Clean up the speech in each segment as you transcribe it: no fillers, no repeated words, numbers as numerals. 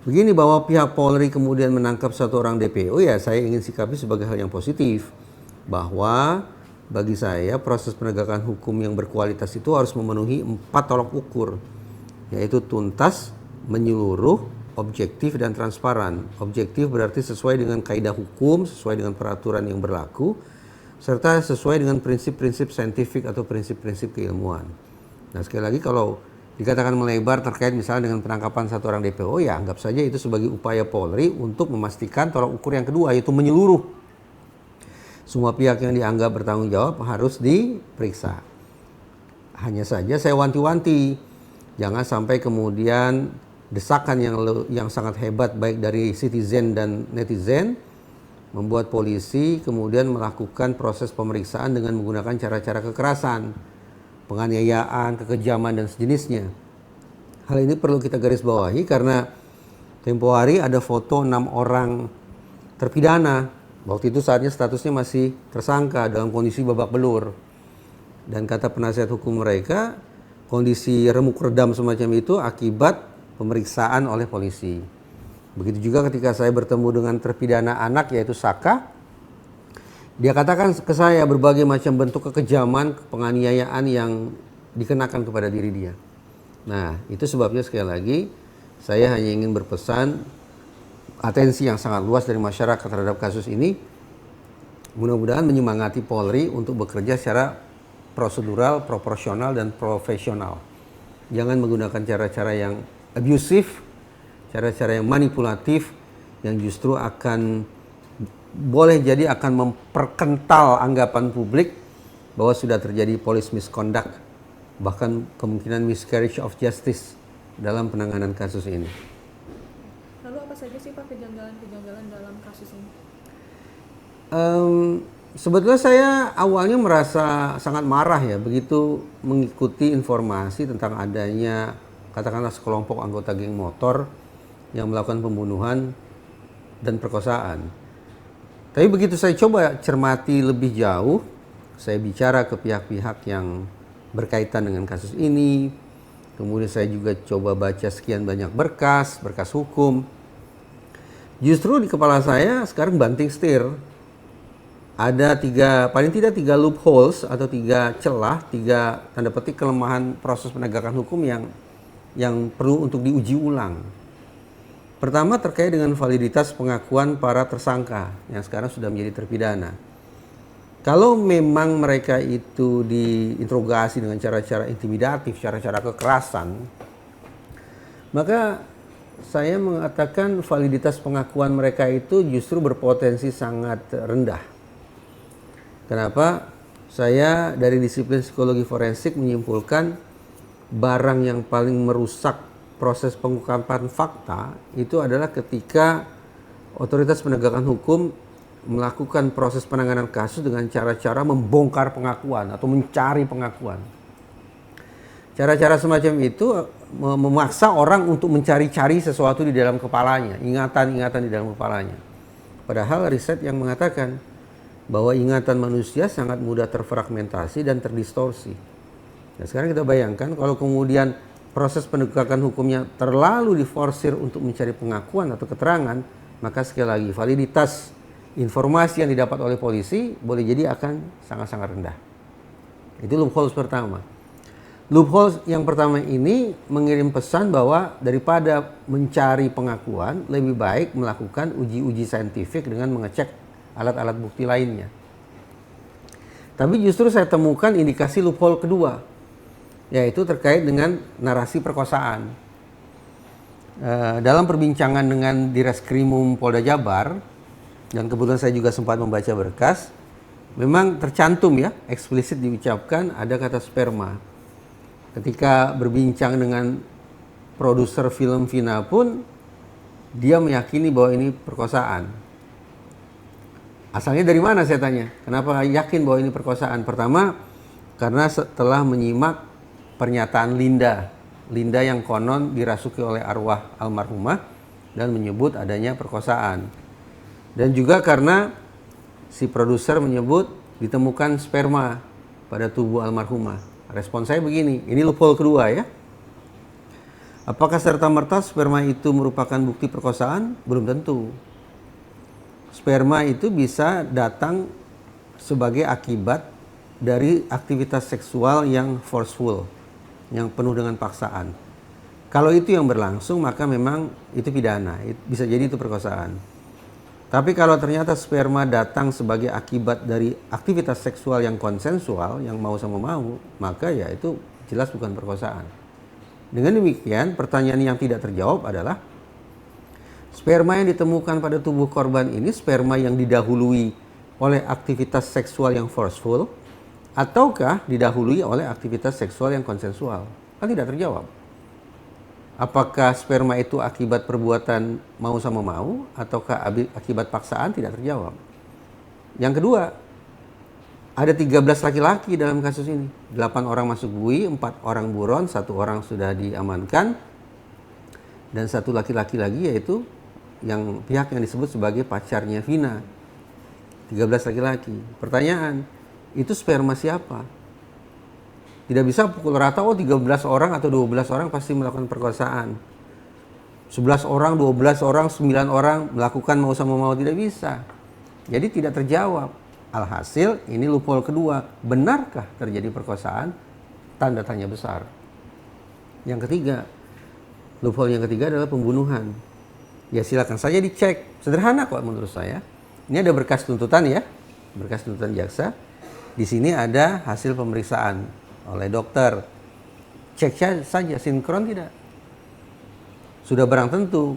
Begini, bahwa pihak Polri kemudian menangkap satu orang DPO, ya saya ingin sikapi sebagai hal yang positif. Bahwa bagi saya proses penegakan hukum yang berkualitas itu harus memenuhi 4 tolok ukur, yaitu tuntas, menyeluruh, objektif, dan transparan. Objektif berarti sesuai dengan kaidah hukum, sesuai dengan peraturan yang berlaku, serta sesuai dengan prinsip-prinsip saintifik atau prinsip-prinsip keilmuan. Nah, sekali lagi, kalau dikatakan melebar terkait misalnya dengan penangkapan satu orang DPO, ya anggap saja itu sebagai upaya Polri untuk memastikan tolak ukur yang kedua, yaitu menyeluruh. Semua pihak yang dianggap bertanggung jawab harus diperiksa. Hanya saja saya wanti-wanti, jangan sampai kemudian desakan yang sangat hebat baik dari citizen dan netizen membuat polisi kemudian melakukan proses pemeriksaan dengan menggunakan cara-cara kekerasan, penganiayaan, kekejaman, dan sejenisnya. Hal ini perlu kita garis bawahi karena tempo hari ada foto 6 orang terpidana. Waktu itu saatnya statusnya masih tersangka dalam kondisi babak belur. Dan kata penasihat hukum mereka, kondisi remuk redam semacam itu akibat pemeriksaan oleh polisi. Begitu juga ketika saya bertemu dengan terpidana anak, yaitu Saka. Dia katakan ke saya berbagai macam bentuk kekejaman, penganiayaan yang dikenakan kepada diri dia. Nah, itu sebabnya sekali lagi saya hanya ingin berpesan atensi yang sangat luas dari masyarakat terhadap kasus ini. Mudah-mudahan menyemangati Polri untuk bekerja secara prosedural, proporsional, dan profesional. Jangan menggunakan cara-cara yang abusif, cara-cara yang manipulatif, yang justru boleh jadi akan memperkental anggapan publik bahwa sudah terjadi police misconduct, bahkan kemungkinan miscarriage of justice dalam penanganan kasus ini. Lalu apa saja sih Pak kejanggalan-kejanggalan dalam kasus ini? Sebetulnya saya awalnya merasa sangat marah ya begitu mengikuti informasi tentang adanya katakanlah sekelompok anggota geng motor yang melakukan pembunuhan dan perkosaan. Tapi begitu saya coba cermati lebih jauh, saya bicara ke pihak-pihak yang berkaitan dengan kasus ini, kemudian saya juga coba baca sekian banyak berkas hukum. Justru di kepala saya sekarang banting setir. Ada paling tidak tiga loopholes atau 3 celah, 3 tanda petik kelemahan proses penegakan hukum yang perlu untuk diuji ulang. Pertama, terkait dengan validitas pengakuan para tersangka yang sekarang sudah menjadi terpidana. Kalau memang mereka itu diinterogasi dengan cara-cara intimidatif, cara-cara kekerasan, maka saya mengatakan validitas pengakuan mereka itu justru berpotensi sangat rendah. Kenapa? Saya dari disiplin psikologi forensik menyimpulkan barang yang paling merusak proses pengungkapan fakta itu adalah ketika otoritas penegakan hukum melakukan proses penanganan kasus dengan cara-cara membongkar pengakuan atau mencari pengakuan. Cara-cara semacam itu memaksa orang untuk mencari-cari sesuatu di dalam kepalanya, ingatan-ingatan di dalam kepalanya. Padahal riset yang mengatakan bahwa ingatan manusia sangat mudah terfragmentasi dan terdistorsi. Nah, sekarang kita bayangkan kalau kemudian proses penegakan hukumnya terlalu diforsir untuk mencari pengakuan atau keterangan, maka sekali lagi validitas informasi yang didapat oleh polisi boleh jadi akan sangat-sangat rendah. Itu loopholes pertama. Loopholes yang pertama ini mengirim pesan bahwa daripada mencari pengakuan, lebih baik melakukan uji-uji saintifik dengan mengecek alat-alat bukti lainnya. Tapi justru saya temukan indikasi loophole kedua, yaitu terkait dengan narasi perkosaan. Dalam perbincangan dengan Direskrimum Polda Jabar, dan kebetulan saya juga sempat membaca berkas, memang tercantum ya, eksplisit diucapkan ada kata sperma. Ketika berbincang dengan produser film Vina pun, dia meyakini bahwa ini perkosaan. Asalnya dari mana saya tanya? Kenapa yakin bahwa ini perkosaan? Pertama, karena setelah menyimak pernyataan Linda yang konon dirasuki oleh arwah almarhumah dan menyebut adanya perkosaan. Dan juga karena si produser menyebut ditemukan sperma pada tubuh almarhumah. Respon saya begini, ini loophole kedua ya. Apakah serta-merta sperma itu merupakan bukti perkosaan? Belum tentu. Sperma itu bisa datang sebagai akibat dari aktivitas seksual yang forceful, yang penuh dengan paksaan. Kalau itu yang berlangsung, maka memang itu pidana, bisa jadi itu perkosaan. Tapi kalau ternyata sperma datang sebagai akibat dari aktivitas seksual yang konsensual, yang mau sama mau, maka ya itu jelas bukan perkosaan. Dengan demikian, pertanyaan yang tidak terjawab adalah, sperma yang ditemukan pada tubuh korban ini sperma yang didahului oleh aktivitas seksual yang forceful, ataukah didahului oleh aktivitas seksual yang konsensual? Kan tidak terjawab. Apakah sperma itu akibat perbuatan mau sama mau, ataukah akibat paksaan? Tidak terjawab. Yang kedua, ada 13 laki-laki dalam kasus ini. 8 orang masuk bui, 4 orang buron, 1 orang sudah diamankan, dan 1 laki-laki lagi, yaitu yang pihak yang disebut sebagai pacarnya Vina. 13 laki-laki. Pertanyaan, itu sperma siapa? Tidak bisa pukul rata, 13 orang atau 12 orang pasti melakukan perkosaan. 11 orang, 12 orang, 9 orang melakukan mau sama mau, tidak bisa. Jadi tidak terjawab. Alhasil, ini loophole kedua. Benarkah terjadi perkosaan? Tanda tanya besar. Yang ketiga, loophole yang ketiga adalah pembunuhan. Ya silakan saja dicek. Sederhana kok menurut saya. Ini ada berkas tuntutan ya. Berkas tuntutan jaksa. Di sini ada hasil pemeriksaan oleh dokter. Cek saja sinkron tidak. Sudah barang tentu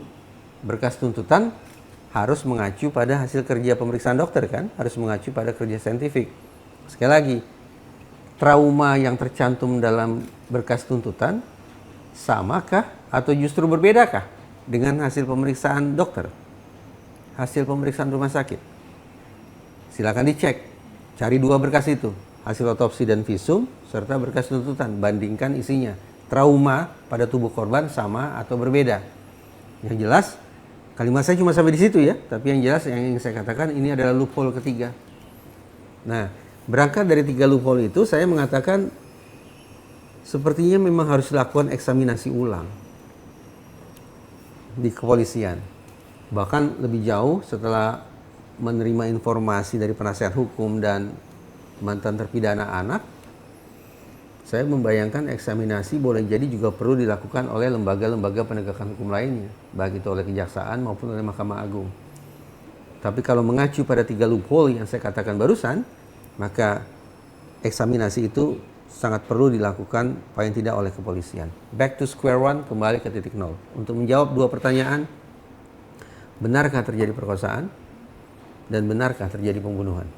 berkas tuntutan harus mengacu pada hasil kerja pemeriksaan dokter kan, harus mengacu pada kerja saintifik. Sekali lagi, trauma yang tercantum dalam berkas tuntutan samakah atau justru berbedakah dengan hasil pemeriksaan dokter, hasil pemeriksaan rumah sakit? Silakan dicek, cari 2 berkas itu, hasil otopsi dan visum serta berkas tuntutan, bandingkan isinya. Trauma pada tubuh korban sama atau berbeda? Yang jelas, kalimat saya cuma sampai di situ ya, tapi yang jelas yang ingin saya katakan ini adalah loophole ketiga. Nah, berangkat dari 3 loophole itu, saya mengatakan sepertinya memang harus dilakukan eksaminasi ulang di kepolisian. Bahkan lebih jauh setelah menerima informasi dari penasihat hukum dan mantan terpidana anak, saya membayangkan eksaminasi boleh jadi juga perlu dilakukan oleh lembaga-lembaga penegakan hukum lainnya, baik itu oleh kejaksaan maupun oleh Mahkamah Agung. Tapi kalau mengacu pada 3 loophole yang saya katakan barusan, maka eksaminasi itu sangat perlu dilakukan paling tidak oleh kepolisian. Back to square one, kembali ke titik nol. Untuk menjawab 2 pertanyaan, benarkah terjadi perkosaan dan benarkah terjadi pembunuhan?